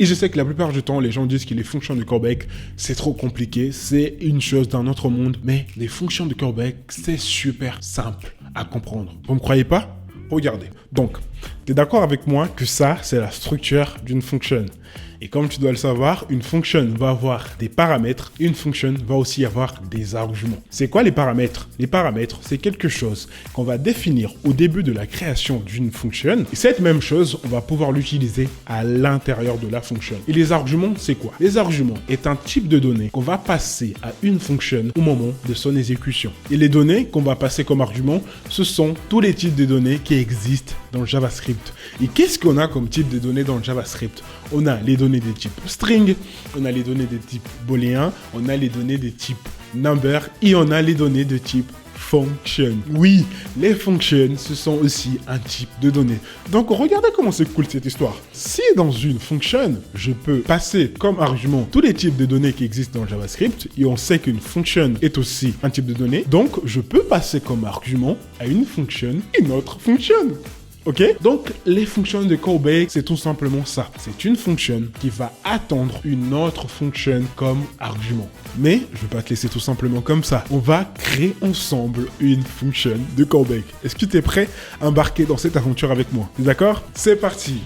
Et je sais que la plupart du temps, les gens disent que les fonctions de callback, c'est trop compliqué, c'est une chose d'un autre monde. Mais les fonctions de callback, c'est super simple à comprendre. Vous me croyez pas? Regardez. Donc, tu es d'accord avec moi que ça, c'est la structure d'une fonction. Et comme tu dois le savoir, une fonction va avoir des paramètres et une fonction va aussi avoir des arguments. C'est quoi les paramètres? Les paramètres, c'est quelque chose qu'on va définir au début de la création d'une fonction. Et cette même chose, on va pouvoir l'utiliser à l'intérieur de la fonction. Et les arguments, c'est quoi? Les arguments est un type de données qu'on va passer à une fonction au moment de son exécution. Et les données qu'on va passer comme arguments, ce sont tous les types de données qui existent dans le JavaScript. Et qu'est-ce qu'on a comme type de données dans le JavaScript? On a les données des types string, on a les données des types booléen, on a les données des types number et on a les données de type function. Oui, les functions, ce sont aussi un type de données. Donc, regardez comment c'est cool cette histoire. Si dans une fonction, je peux passer comme argument tous les types de données qui existent dans JavaScript, et on sait qu'une fonction est aussi un type de données, donc je peux passer comme argument à une fonction une autre fonction. Ok? Donc, les fonctions de callback, c'est tout simplement ça. C'est une fonction qui va attendre une autre fonction comme argument. Mais, je vais pas te laisser tout simplement comme ça. On va créer ensemble une fonction de callback. Est-ce que tu es prêt à embarquer dans cette aventure avec moi? D'accord? C'est parti!